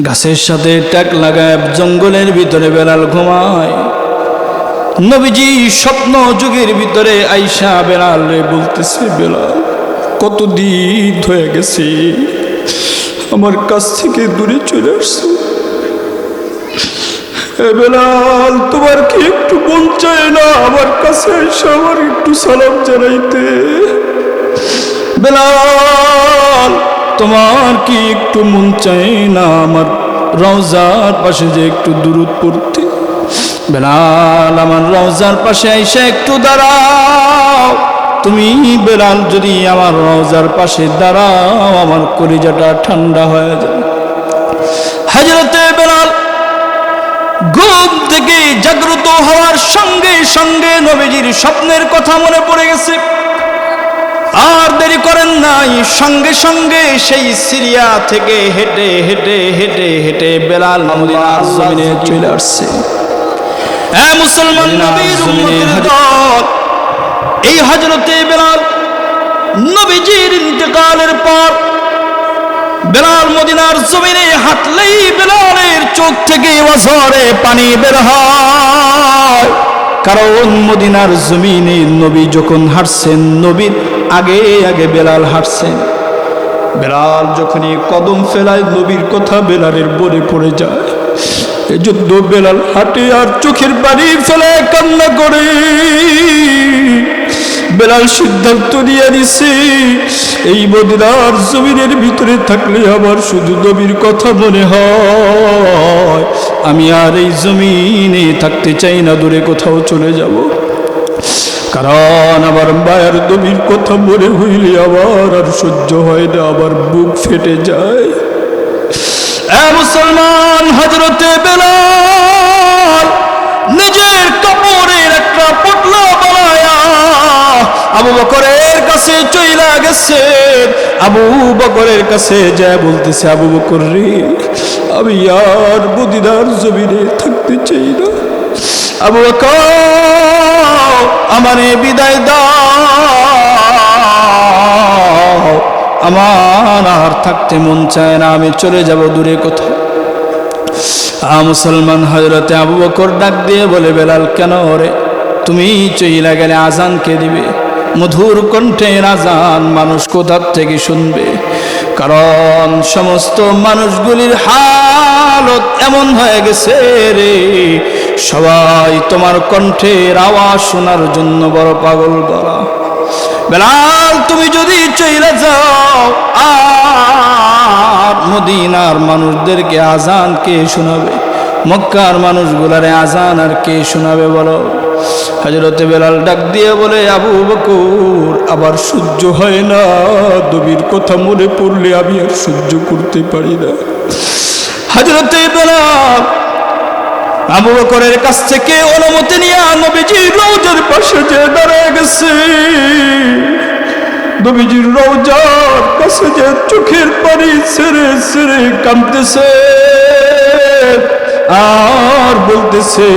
গাছের সাথে ট্যাগ লাগায় জঙ্গলের ভিতরে বেলাল ঘুমায়। নবীজি স্বপ্ন যুগের ভিতরে আইসা বেলাল রে বলতেছে, বেলাল কতদিন হয়ে গেছে আমার কাছ থেকে দূরে চলে আসছো। বেলাল তোমার কি একটু মন চায় না আমার কাছে এসে আমার একটু সালাম জানাইতে? বেলাল তোমার কি একটু মন চায় না আমার রওজার পাশে যে একটু দুরূদ পড়তে? বেলাল আমার রওজার পাশে আইসা একটু দাঁড়াও। তুমি বেলাল যদি আমার রওজার পাশে দাঁড়াও আমার কলিজাটা ঠান্ডা হয়ে যায়। হযরতে বেলাল ঘুম থেকে জাগ্রত হওয়ার সঙ্গে সঙ্গে নবীজির স্বপ্নের কথা মনে পড়ে গেছে। আর দেরি করেন নাই, সঙ্গে সঙ্গে সেই সিরিয়া থেকে হেঁটে হেঁটে হেঁটে হেঁটে বেলাল মদিনার জমিনে চলে আসছে। হ্যাঁ মুসলমান নবীর উম্মতের দল, এই হযরতে বেলাল নবীজির ইন্তেকালের পর বেলাল মদিনার জমিনে হাঁটলেই বেলালের চোখ থেকে ওয়াজরে পানি বের হয়। কারণ মদিনার জমিনে নবী যখন হাঁটছেন নবীর আগে আগে বেলাল হাঁটছেন। বেলাল যখনই কদম ফেলায় নবীর কথা বেলালের বলে পড়ে যায়। এজন্য বেলাল হাঁটে আর চোখের পানি ফেলে কান্না করে। বেলাল সিদ্ধান্ত নিয়ে নিছে এই মদিনার জমিনের ভিতরে থাকলে আমার শুধু নবীর কথা মনে হয়, আমি আর এই জমিনে থাকতে চাই না, দূরে কোথাও চলে যাব। কারণ আমার মায়ের নবীর কথা মনে হইলে আমার আর সহ্য হয় না, আমার বুক ফেটে যায়। মুসলমান হযরতে বেলাল নিজের কাপড়ের একটা পটলা বানায়া আবু বকরের কাছে চইলা গেছে। আবু বকরের কাছে যায় বলতেছে, আবু বকর রে, আমি আর মদিনার জমিনে থাকতে চাই না। আবু বকর আমারে বিদায় দাও, আমার আর থাকতে মন চায় না, আমি চলে যাব দূরে কোথাও। মুসলমান হযরতে আবু বকর ডাক দিয়ে বলে, বেলাল কেন রে, তুমি চইলা গেলে আজান কে দিবে? মধুর কণ্ঠের আজান মানুষ কোথার থেকে শুনবে? কারণ সমস্ত মানুষগুলির হালত এমন হয়ে গেছে রে, সবাই তোমার কণ্ঠের আওয়াজ শোনার জন্য বড় পাগল বলা। বেলাল তুমি যদি চলে যাও আর মদিনার মানুষদেরকে আজান কে শোনাবে? মক্কার মানুষগুলারে আজান আর কে শোনাবে বলো? হযরতে বেলাল ডাক দিয়ে বলে, আবু বকর আবার সহ্য হয় না, নবীর কথা মনে পড়লে আমি আর সহ্য করতে পারি না। হযরতে বেলাল আবু বকরের কাছ থেকে অনুমতি নিয়ে নবীজির রওজার পাশে যে দাঁড়ায় গেছে। নবীজির রওজার কাছে যে চোখের পানি ছেড়ে ছেড়ে কাঁদতেছে আর বলতেছে,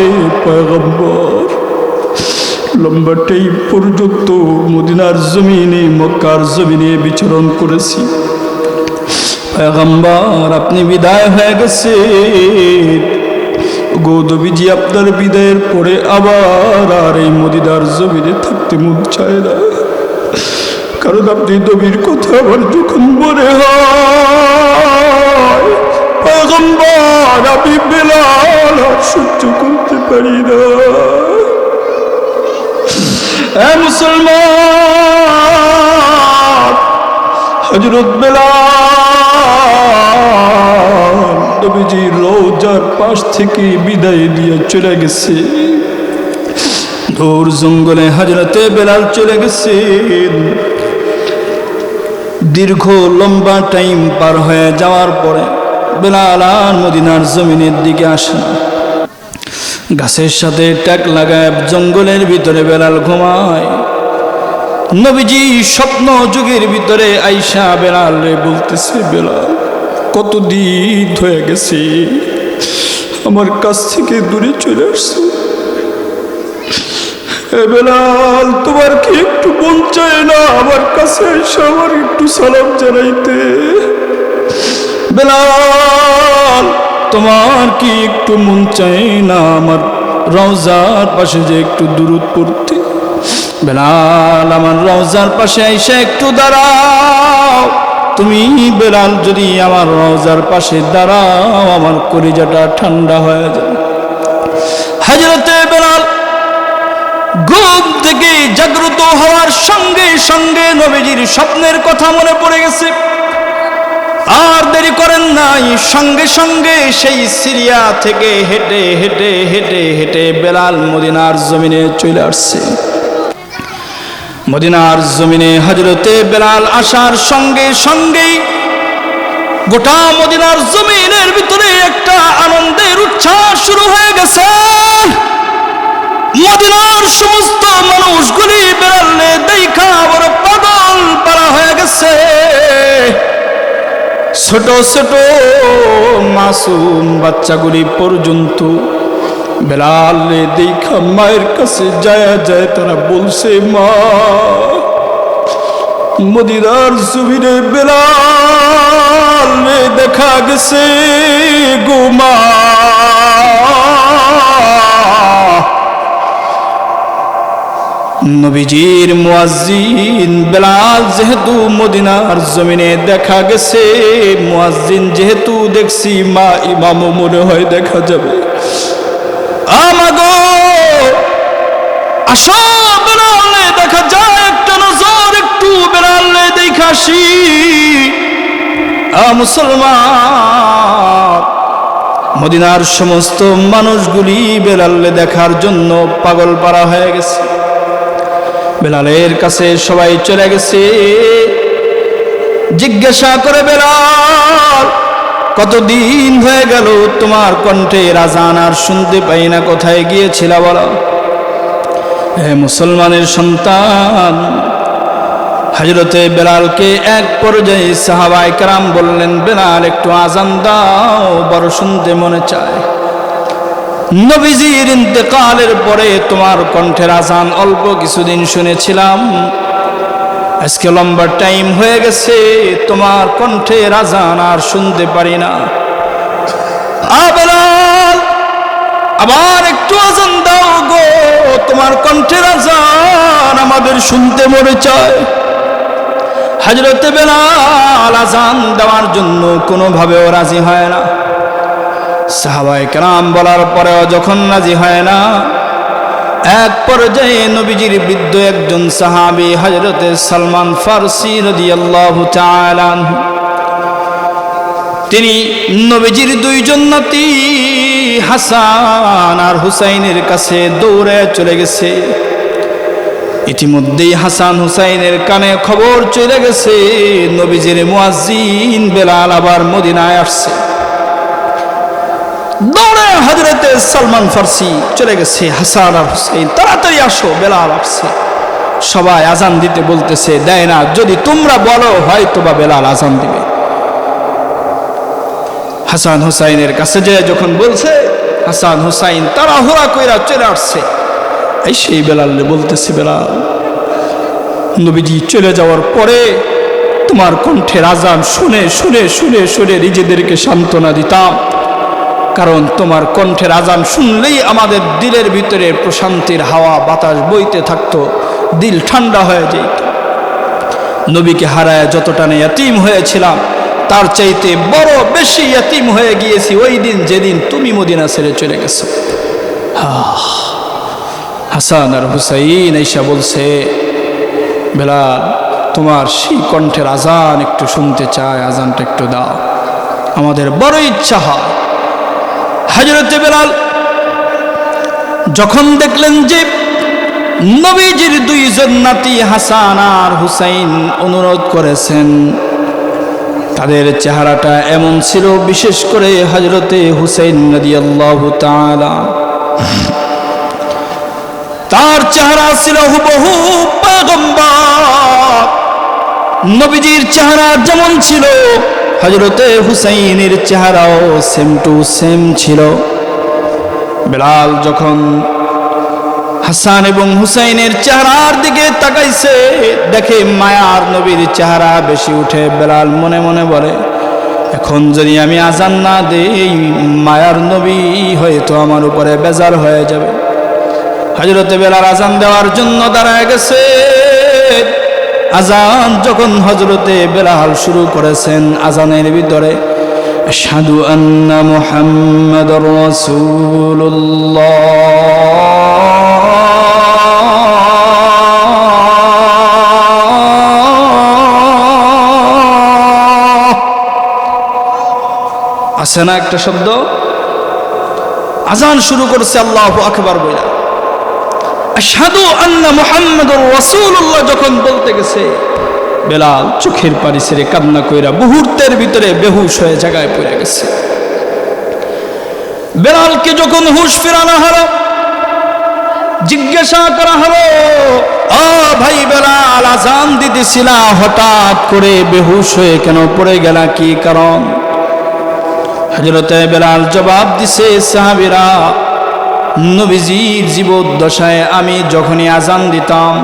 পয়গম্বর লম্বাটাই পর্যন্ত মদিনার জমিনে মক্কার জমিনে বিচরণ করেছি, পয়গম্বর আপনি বিদায় হয়ে গেছে। নবীজি আপনার বিদায়ের পরে আবার আর এই মদিনার জমিনে থাকতে মন চায় না, কারণ আপনি নবীর কথা আমার যখন মনে হয় পয়গম্বর আমি বেলাল আর সহ্য করতে পারি না। মুসলমান হযরত বেলাল নবীজির রওজার পাশ থেকে বিদায় দিয়ে চলে গেছে। দূর জঙ্গলে হযরতে বেলাল চলে গেছে। দীর্ঘ লম্বা টাইম পার হয়ে যাওয়ার পরে বেলাল আর মদিনার জমিনের দিকে আসে না। গাছের সাথে ট্যাগ লাগায় জঙ্গলের ভিতরে বেলাল ঘুমায়। নবীজি স্বপ্ন যুগের ভিতরে আইসা বেলাল রে বলতেছে, বেলাল কতদিন হয়ে গেছে আমার কাছ থেকে দূরে চলে আসছো। বেলাল তোমার কি একটু মন চায় না আমার কাছে এসে আমার একটু সালাম জানাইতে? বেলাল তোমার কি একটু মন চায় না আমার রওজার পাশে যে একটু দুরূদ পড়তে? বেলাল, আমার রওজার পাশে আইসা একটু দাঁড়াও। তুমি বেলাল যদি আমার রওজার পাশে দাঁড়াও, আমার কলিজাটা ঠান্ডা হয়ে যাবে। হযরতে বেলাল ঘুম থেকে জাগ্রত হওয়ার সঙ্গে সঙ্গে নবীজির স্বপ্নের কথা মনে পড়ে গেছে। আর দেরি করেন নাই, সঙ্গে সঙ্গে সেই সিরিয়া থেকে হেঁটে হেঁটে হেঁটে হেঁটে বেলাল মদিনার জমিনে চলে আসছে। মদিনার জমিনে হযরতে বেলাল আসার সঙ্গে সঙ্গেই গোটা মদিনার জমিনের ভিতরে একটা আনন্দের উচ্ছ্বাস শুরু হয়ে গেছে। মদিনার সমস্ত মানুষগুলি বেলালে দেখা বড় পাগল পারা হয়ে গেছে। ছোট ছোট মাসুম বাচ্চাগুলি পর্যন্ত বেলালে দেখা মায়ের কাছে যায় যায়, তারা বলছে, মা, মদিনার জমিনে বেলালে দেখা গেছে গো মা। নবীজির মুয়াজ্জিন বেলাল যেহেতু মদিনার জমিনে দেখা গেছে, মুয়াজ্জিন যেহেতু দেখছি, মা ইমামও মনে হয় দেখা যাবে। আমাগো আসো, বেলালে দেখা যায়, একটা নজর একটু বেলালে দেখা আসি। মুসলমান, মদিনার সমস্ত মানুষগুলি বেলালে দেখার জন্য পাগল পারা হয়ে গেছে। বেলালের কাছে সবাই চলে গেছে। জিজ্ঞাসা করে, বেলাল, কতদিন হয়ে গেল তোমার কণ্ঠের আজান আর শুনতে পাই না, কোথায় গিয়েছিলা বলো? হে মুসলমানের সন্তান, হযরতে বেলালকে এক পর্যায়ে সাহাবায়ে কেরাম বললেন, বেলাল একটু আজান দাও, বড় শুনতে মনে চায়। নবীজির ইন্তেকালের পরে তোমার কণ্ঠের আজান অল্প কিছুদিন শুনেছিলাম, আজকে লম্বা টাইম হয়ে গেছে, তোমার কণ্ঠের আজান আর শুনতে পারি না। বেলাল, আবার একটু আজান দাও গো, তোমার কণ্ঠের আজান আমাদের শুনতে মনে চায়। হযরতে বেলাল আজান দেওয়ার জন্য কোনোভাবেও রাজি হয় না। সাহাবায়ে কেরাম বলার পরেও যখন রাজি হয় না, এক পর্যায়ে নবীজির বৃদ্ধ একজন সাহাবী হযরতে সালমান ফারসি রাদিয়াল্লাহু তাআলা আনহু, তিনি নবীজির দুইজন নাতি হাসান আর হুসাইনের কাছে দৌড়ে চলে গেছে। ইতিমধ্যেই হাসান হুসাইনের কানে খবর চলে গেছে নবীজির মুয়াজ্জিন বেলাল আবার মদিনায় আসছে। দৌড়ে হযরতে সালমান ফারসি চলে গেছে, হাসান আর হুসাইন তাড়াতাড়ি আসো, বেলাল আসছে। সবাই আজান দিতে বলতেছে, দেয় না, যদি তোমরা বলো হয়তো বা বেলাল আজান দিবে। হাসান হুসাইনের কাছে যে যখন বলছে, হাসান হুসাইন তাড়াহুড়া কইরা চলে আসছে। এই সেই বেলালে বলতেছে, বেলাল, নবীজি চলে যাওয়ার পরে তোমার কণ্ঠের আজান শুনে শুনে শুনে শুনে নিজেদেরকে সান্ত্বনা দিতাম, কারণ তোমার কণ্ঠের আজান শুনলেই আমাদের দিলের ভিতরে প্রশান্তির হাওয়া বাতাস বইতে থাকতো, দিল ঠান্ডা হয়ে যেত। নবীকে হারায় যতটা না ইয়াতীম হয়েছিলাম, তার চাইতে বড় বেশি ইয়াতীম হয়ে গিয়েছি ওই দিন যেদিন তুমি মদিনা ছেড়ে চলে গেছো। হাসান আর হুসাইন আইসা বলছে, বেলাল, তোমার সেই কণ্ঠের আজান একটু শুনতে চায়, আজানটা একটু দাও, আমাদের বড় ইচ্ছা হয়। হযরতে বেলাল যখন দেখলেন যে নবীজির দুইজন নাতি হাসান আর হুসাইন অনুরোধ করেছেন, তাদের চেহারাটা এমন ছিল, বিশেষ করে হযরতে হুসাইন রাদিয়াল্লাহু তাআলা, তার চেহারা ছিল হুবহু পয়গম্বর নবীজির চেহারা যেমন ছিল, হযরতে হুসাইনের চেহারাও সেম টু সেম ছিল। বেলাল যখন হাসান এবং হুসাইনের চেহারার দিকে তাকাইছে, দেখে মায়ার নবীর চেহারা বেশি উঠে। বেলাল মনে মনে বলে, এখন যদি আমি আজান না দেই মায়ার নবী হয়তো আমার উপরে বেজার হয়ে যাবে। হযরতে বেলাল আজান দেওয়ার জন্য দাঁড়ায় গেছে। আজান যখন হযরতে বেলাল শুরু করেছেন, আজানের ভিতরে আশহাদু আন্না মুহাম্মাদুর রাসূলুল্লাহ আছে না একটা শব্দ, আজান শুরু করছে আল্লাহু আকবার বলে, আশহাদু আন্না মুহাম্মাদুর রাসূলুল্লাহ যখন বলতে গেছে, বেলাল চোখের পানি ছেড়ে কান্না কইরা মুহূর্তের ভিতরে বেহুশ হয়ে জায়গায় পড়ে গেছে। বেলালকে যখন হুঁশ ফেরানো হলো, জিজ্ঞাসা করা হলো, ও ভাই বেলাল, আজান দিতেছিলা, হঠাৎ করে বেহুশ হয়ে কেন পড়ে গেলা, কি কারণ? হযরতে বেলাল জবাব দিছে, সাহাবীরা, নবীজির জীবদ্দশায় আমি যখনই আজান দিতাম,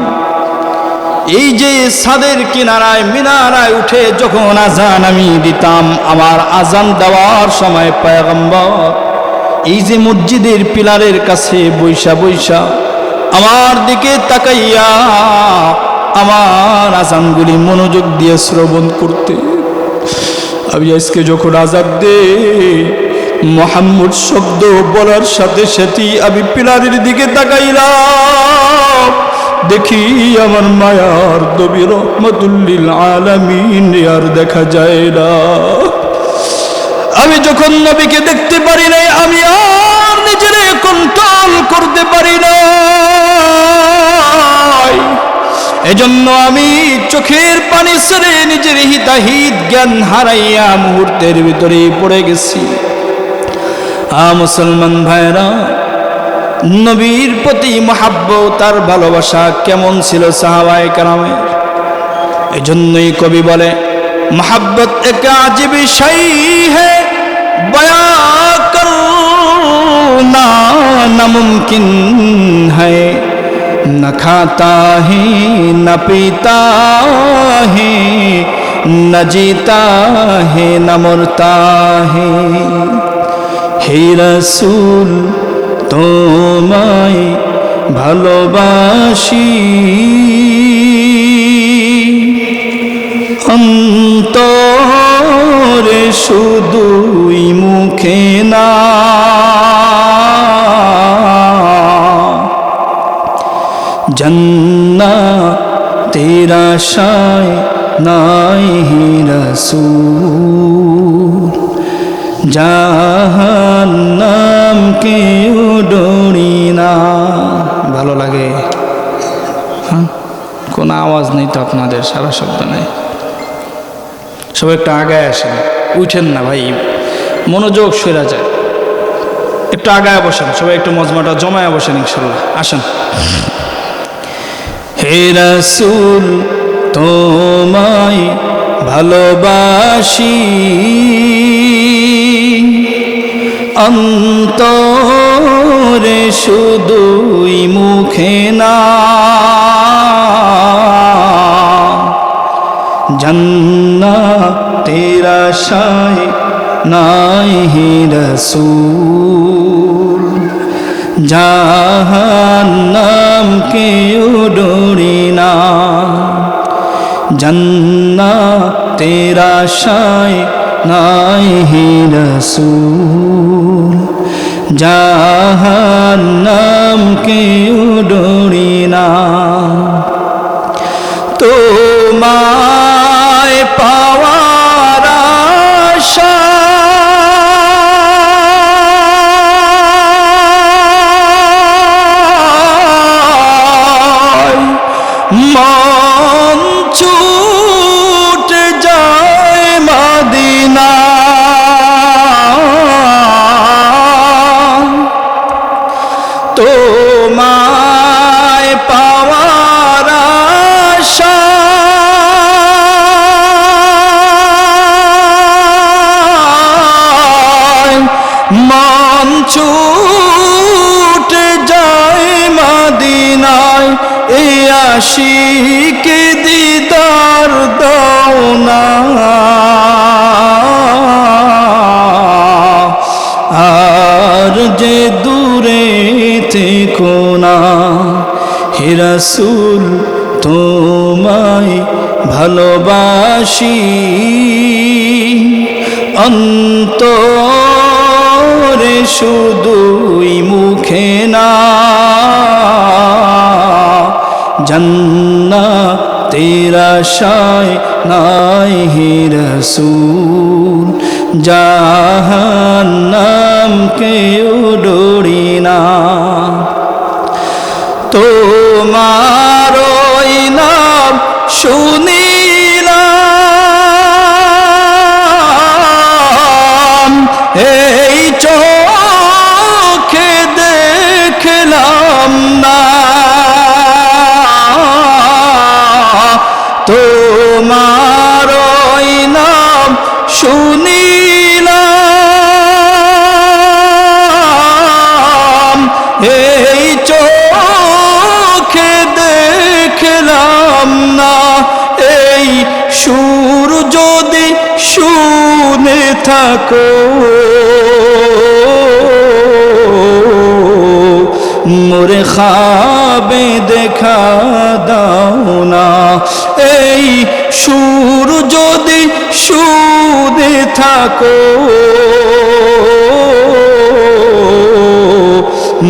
এই যে ছাদের কিনারায় মিনারায় উঠে যখন আজান আমি দিতাম, আমার আজান দেওয়ার সময় পয়গম্বর এই যে মসজিদের পিলারের কাছে বৈশা বৈশা আমার দিকে তাকাইয়া আমার আজানগুলি মনোযোগ দিয়ে শ্রবণ করতে। আমি আজকে যখন আজান দেই, মুহাম্মদ শব্দ বলার সাথে সাথে আমি পিলারের দিকে তাকাইলাম, দেখি আমার মায়ার নবী রাহমাতুল লিল আলামিন আর দেখা যায় না। আমি যখন নবীকে দেখতে পারি নাই, আমি আর নিজের কন্ট্রোল করতে পারি না। এজন্য আমি চোখের পানি ছেড়ে নিজের হিতাহিত জ্ঞান হারাইয়া মুহূর্তের ভিতরে পড়ে গেছি। মুসলমান ভাইরা, নবীর প্রতি মহাব্বত আর ভালোবাসা কেমন ছিল সাহাবায়ে কেরামের? এজন্যই কবি বলে, মহাব্বত এক আজীব শাই হ্যায়, বয়া করনা নামুমকিন হ্যায়, न खाता है न पीता है, न जीता है न मरता है। हे रसूल তোমায় ভালোবাসি, অন্তরে শুধুই মুখে না, জান্নাতের আশায় নাই হে রাসূল, জাহান্নাম কেউ ডরি না। ভালো লাগে? হ্যাঁ, কোনো আওয়াজ নেই তো আপনাদের, সারা শব্দ নেই। সবাই একটু আগায় আসেন, উঠেন না ভাই, মনোযোগ সরে যায়। একটু আগায় বসেন, সবাই একটু মজমাটা জমায় বসেন ইনশাল্লাহ। আসেন। হে রাসূল তোমায় ভালোবাসি, অন্তরে শুধুই মুখে না, জান্নাতের আশায় নাই হে রাসূল, জাহান্নাম কেউ ডরি না, জান্নাতের আশায় নাই হে রাসূল, জাহান্নাম কেউ ডরি না। তোমায় পাওয়ার আশা মন ছুটে যায় মদিনা, তোমায় পাওয়ার আশা মন ছুটে যায় মদিনায়, এই আশিকে দিদার দাও না। হে রাসূল তোমায় ভালোবাসি অন্তরে শুধুই মুখে না জান্নাতের আশায় নাই হে রাসূল জাহান্নাম কেউ ডরি না তোমার ওই নাম শুনিলাম এই চোখে দেখলাম না তোমার ওই নাম শুনিলাম এই চোখে দেখলাম না এই সুর যদি শুনে থাকো মোরে খাবে দেখা দাও না এই সুর যদি শুনে থাকো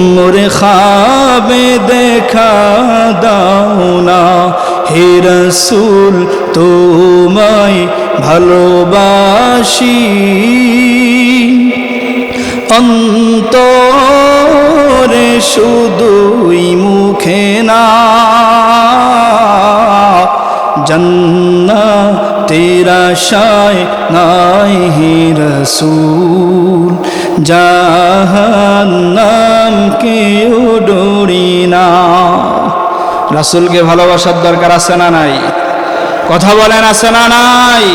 মোরে খাবে দেখা দাও না হে রাসূল তোমায় ভালোবাসি অন্তরে শুধুই মুখে না জান্নাতের আশায় নাই হে রাসূল জাহান্নাম কেউ ডরি না রাসূলকে ভালোবাসার দরকার আছে না নাই কথা বলেন আছে না নাই